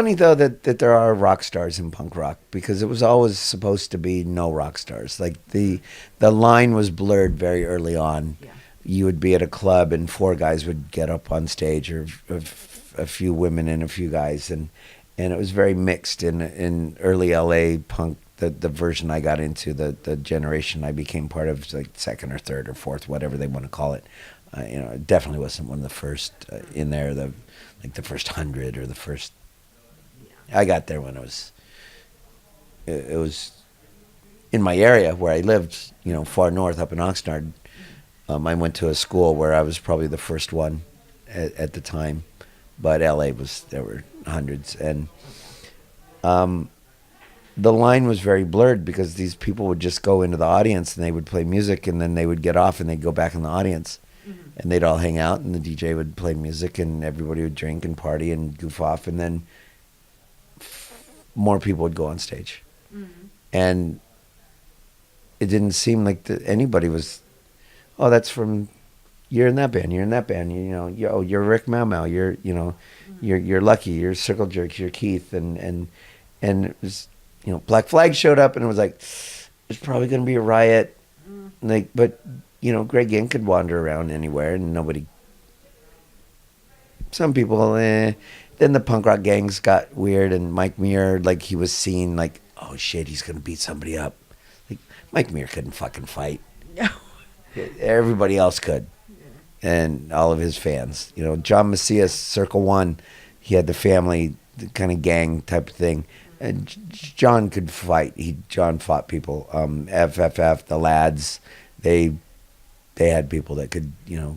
funny though that there are rock stars in punk rock because it was always supposed to be no rock stars. Like the line was blurred very early on. Yeah. You would be at a club and four guys would get up on stage, or a few women and a few guys, and it was very mixed in early LA punk. The version I got into, the generation I became part of, like second or third or fourth, whatever they want to call it. It definitely wasn't one of the first in there. The first 100 or the first. I got there when it was in my area where I lived, far north up in Oxnard. I went to a school where I was probably the first one at the time, but LA there were hundreds, and the line was very blurred because these people would just go into the audience and they would play music and then they would get off and they'd go back in the audience. Mm-hmm. And they'd all hang out and the DJ would play music and everybody would drink and party and goof off, and then more people would go on stage. Mm-hmm. And it didn't seem like anybody was, oh, that's from, you're in that band, you're Rick Mau Mau, you're Lucky, you're Circle Jerks, you're Keith, and it was, Black Flag showed up and it was like, there's probably going to be a riot. But Greg Ginn could wander around anywhere and nobody. Some people, Then the punk rock gangs got weird, and Mike Muir, he was seen like, oh shit, he's going to beat somebody up. Like, Mike Muir couldn't fucking fight. No. Everybody else could. Yeah. And all of his fans. John Macias, Circle One, he had the family kind of gang type of thing. And John could fight. John fought people. FFF, the lads, they had people that could,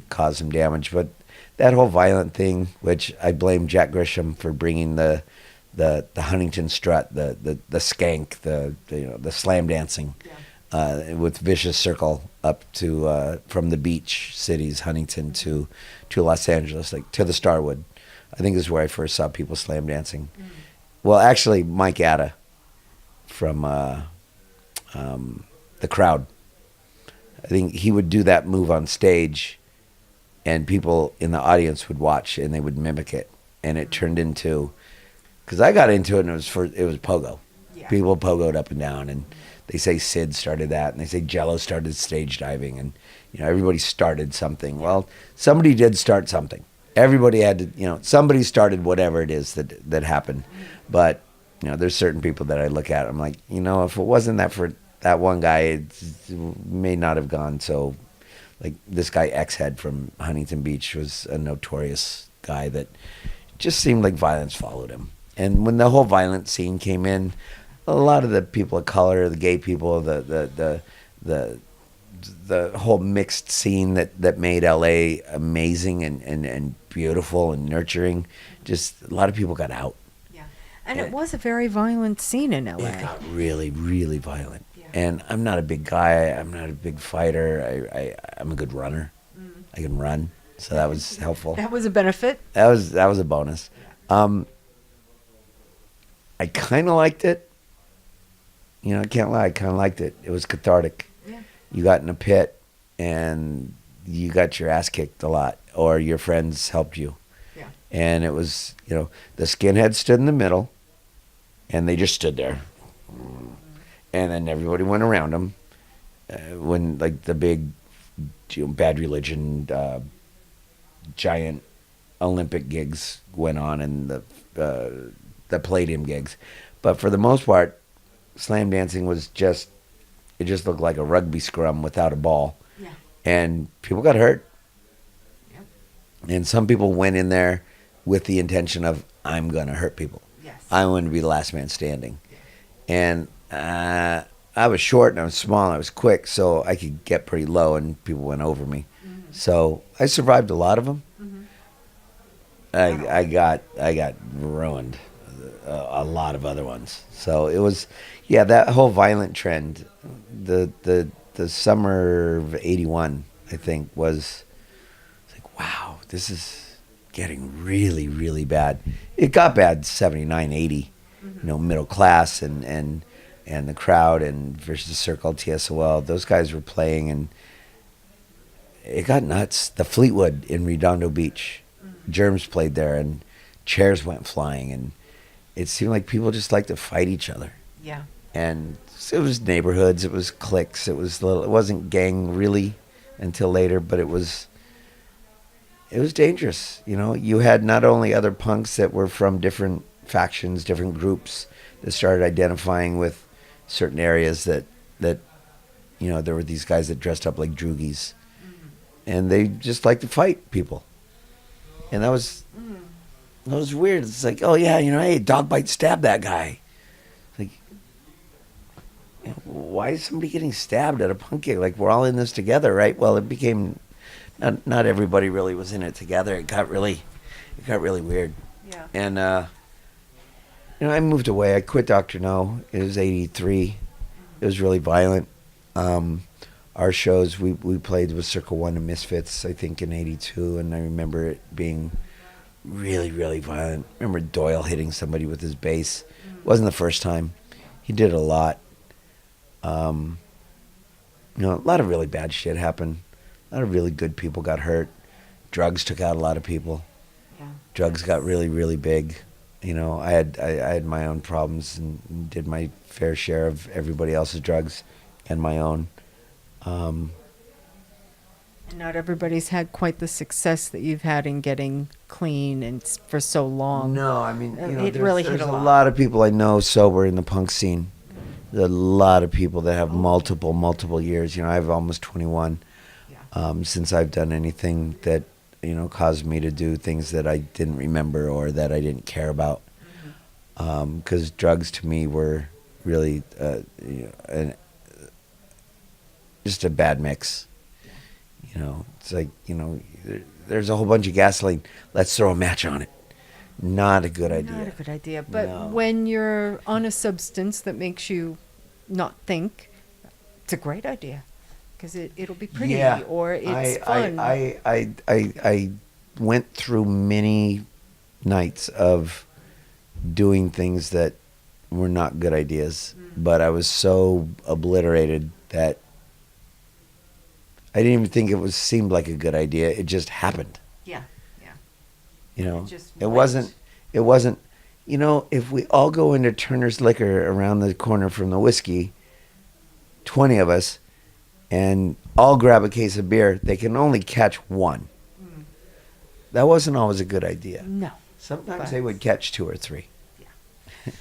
cause some damage. But that whole violent thing, which I blame Jack Grisham for bringing the Huntington strut, the skank, the slam dancing, with Vicious Circle up to from the beach cities, Huntington to Los Angeles, to the Starwood. I think this is where I first saw people slam dancing. Mm. Well, actually, Mike Atta from The Crowd. I think he would do that move on stage, and people in the audience would watch, and they would mimic it. And it turned into, because I got into it, and it was pogo. Yeah. People pogoed up and down, and they say Sid started that, and they say Jello started stage diving, and everybody started something. Well, somebody did start something. Everybody had to, somebody started whatever it is that happened. But, there's certain people that I look at, I'm like, if it wasn't that for that one guy, it may not have gone so, this guy X-Head from Huntington Beach was a notorious guy that just seemed like violence followed him. And when the whole violent scene came in, a lot of the people of color, the gay people, the whole mixed scene that made LA amazing and beautiful and nurturing, just a lot of people got out. Yeah. And it was a very violent scene in LA. It got really, really violent. Yeah. And I'm not a big guy. I'm not a big fighter. I'm a good runner. Mm. I can run. So that was helpful. That was a benefit. That was a bonus. Yeah. I kind of liked it. I can't lie. I kind of liked it. It was cathartic. Yeah. You got in a pit and you got your ass kicked a lot, or your friends helped you. Yeah. And it was, the skinheads stood in the middle and they just stood there. And then everybody went around them. When the big Bad Religion giant Olympic gigs went on, and the Palladium gigs. But for the most part, slam dancing was it just looked like a rugby scrum without a ball. Yeah. And people got hurt. Yep. And some people went in there with the intention of, I'm going to hurt people. Yes. I'm going to be the last man standing. Yeah. And I was short and I was small and I was quick, so I could get pretty low and people went over me. Mm-hmm. So I survived a lot of them. Mm-hmm. I got ruined. A lot of other ones. So it was, that whole violent trend, the summer of '81, I think, was like, wow, this is getting really, really bad. It got bad 79, 80, mm-hmm. Middle Class and the Crowd and Vicious Circle, TSOL, those guys were playing, and it got nuts. The Fleetwood in Redondo Beach, mm-hmm. Germs played there, and chairs went flying, and it seemed like people just like to fight each other. Yeah. And it was neighborhoods, it was cliques, it wasn't gang really until later, but it was dangerous. You know, you had not only other punks that were from different factions, different groups that started identifying with certain areas that you know, there were these guys that dressed up like droogies, and they just like to fight people, and that was weird. It's like, oh yeah, you know, hey, dog bite, stab that guy. Like, you know, why is somebody getting stabbed at a punk gig? Like, we're all in this together, right? Well, it became not everybody really was in it together. It got really weird. Yeah. And you know, I moved away. I quit Dr. No. It was '83. It was really violent. Our shows, we played with Circle One and Misfits, I think, in '82, and I remember it being really, really violent. I remember Doyle hitting somebody with his bass. It wasn't the first time. He did it a lot. You know, a lot of really bad shit happened. A lot of really good people got hurt. Drugs took out a lot of people. Yeah. Drugs got really, really big. You know, I had my own problems and did my fair share of everybody else's drugs and my own. Not everybody's had quite the success that you've had in getting clean and for so long. No, I mean, you know, It really hit there's a a lot. lot of people I know sober in the punk scene. There's a lot of people that have multiple years. You know, I have almost 21 since I've done anything that, you know, caused me to do things that I didn't remember or that I didn't care about. Because drugs to me were really you know, just a bad mix. You know, it's like, you know, there's a whole bunch of gasoline. Let's throw a match on it. Not a good idea. Not a good idea. But No. when you're on a substance that makes you not think, it's a great idea. Because it'll be pretty or it's fun. I went through many nights of doing things that were not good ideas, but I was so obliterated that I didn't even think seemed like a good idea. It just happened. Yeah. You know, It just it went. wasn't, you know, if we all go into Turner's Liquor around the corner from the whiskey, 20 of us, and all grab a case of beer, they can only catch one. That wasn't always a good idea. No. Sometimes But- they would catch 2 or 3. Yeah.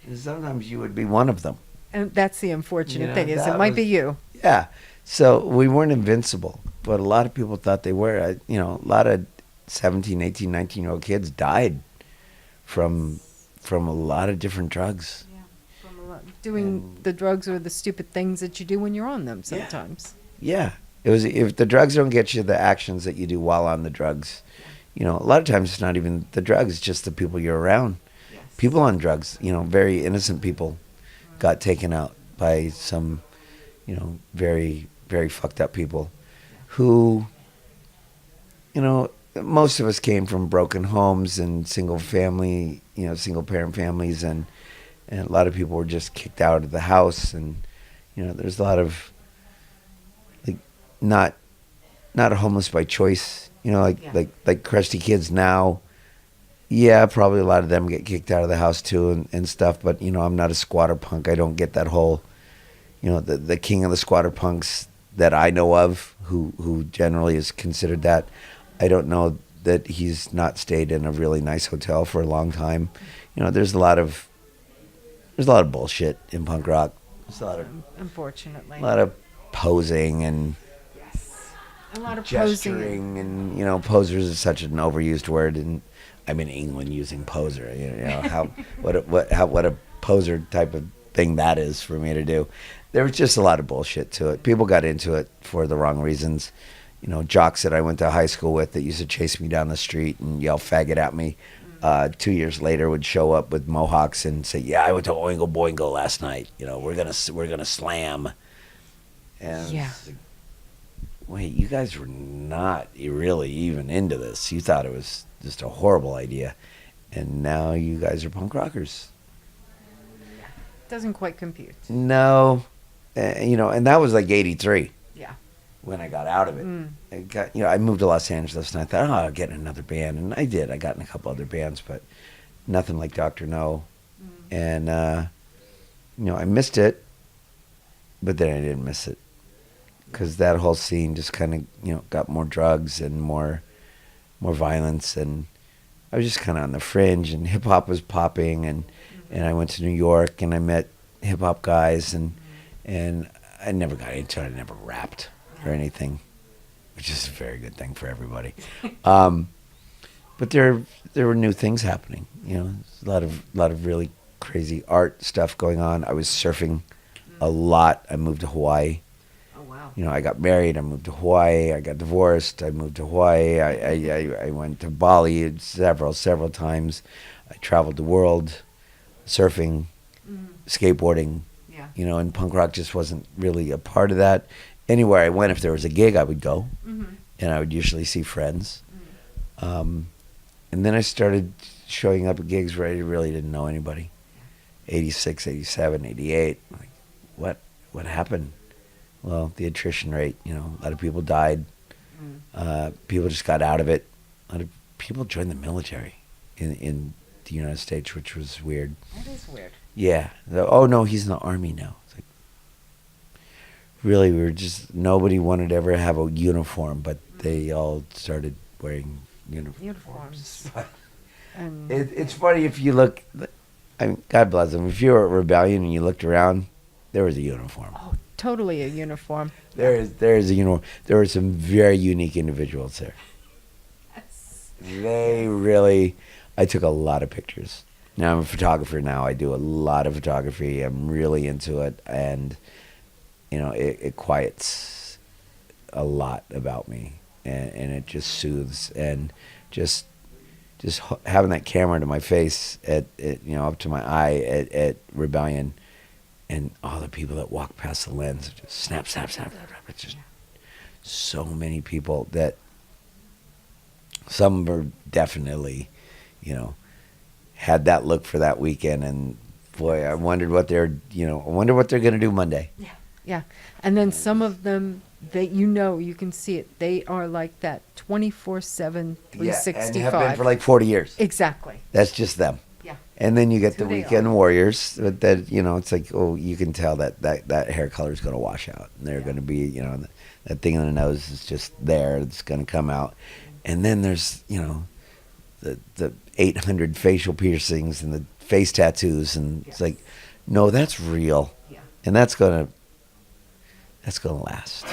And sometimes you would be one of them. And that's the unfortunate You know, thing is that it might was- be you. Yeah. So we weren't invincible, but a lot of people thought they were. You know, a lot of 17, 18, 19-year-old kids died from a lot of different drugs. Doing the drugs or the stupid things that you do when you're on them sometimes. Yeah. It was, if the drugs don't get you the actions that you do while on the drugs, you know, a lot of times it's not even the drugs, it's just the people you're around. Yes. People on drugs, you know, very innocent people got taken out by some, you know, very, very fucked up people who, you know, most of us came from broken homes and single family, you know, single parent families, and a lot of people were just kicked out of the house, and, you know, there's a lot of, like, not homeless by choice, you know, like crusty kids now. Yeah, probably a lot of them get kicked out of the house too and stuff, but, you know, I'm not a squatter punk. I don't get that whole, you know, the king of the squatter punks that I know of, who generally is considered that. I don't know that he's not stayed in a really nice hotel for a long time. You know, there's a lot of bullshit in punk rock. There's Unfortunately. a lot of posing and A lot of gesturing, and, you know, posers is such an overused word, and I'm in England using poser. You know how what a poser type of thing that is for me to do. There was just a lot of bullshit to it. People got into it for the wrong reasons. You know, jocks that I went to high school with that used to chase me down the street and yell faggot at me, 2 years later would show up with mohawks and say, "Yeah, I went to Oingo Boingo last night. You know, we're gonna slam." And Yeah. it's like, wait, you guys were not really even into this. You thought it was just a horrible idea, and now you guys are punk rockers. Doesn't quite compute. No, you know, and that was like '83 Yeah. when I got out of it. I moved to Los Angeles, and I thought, oh, I'll get in another band, and I did. I got in a couple other bands, but nothing like Dr. No. And, I missed it, but then I didn't miss it. Because that whole scene just kind of, got more drugs and more violence. And I was just kind of on the fringe, and hip-hop was popping. And I went to New York, and I met hip-hop guys. And I never got into it. I never rapped or anything, which is a very good thing for everybody. But there were new things happening. A lot of really crazy art stuff going on. I was surfing a lot. I moved to Hawaii. Oh wow! I got married. I moved to Hawaii. I got divorced. I moved to Hawaii. I went to Bali several times. I traveled the world, surfing, skateboarding. Yeah. And punk rock just wasn't really a part of that. Anywhere I went, if there was a gig, I would go, and I would usually see friends. And then I started showing up at gigs where I really didn't know anybody. 86, 87, 88. Like, what happened? Well, the attrition rate, a lot of people died. People just got out of it. A lot of people joined the military in the United States, which was weird. That is weird. Yeah. Oh, no, he's in the Army now. It's like, really, nobody wanted to ever have a uniform, but they all started wearing uniforms. It's funny if you look, God bless them, if you were at Rebellion and you looked around, there was a uniform. Oh, totally a uniform. There is a uniform. There were some very unique individuals there. Yes. I took a lot of pictures. Now I'm a photographer now. I do a lot of photography. I'm really into it, and it quiets a lot about me, and it just soothes, and just having that camera to my face up to my eye at Rebellion, and all the people that walk past the lens, just snap. It's just so many people that some were definitely, had that look for that weekend, and boy, I wondered what they're going to do Monday. Yeah. Yeah. And then some of them that you can see it. They are like that 24/7, 365. Yeah, and have been for like 40 years. Exactly. That's just them. Yeah. And then you get That's the who they weekend are. warriors that it's like, oh, you can tell that hair color is going to wash out, and they're going to be that thing on the nose is just there. It's going to come out, and then there's the 800 facial piercings and the face tattoos, and it's like, no, that's real, and that's gonna last.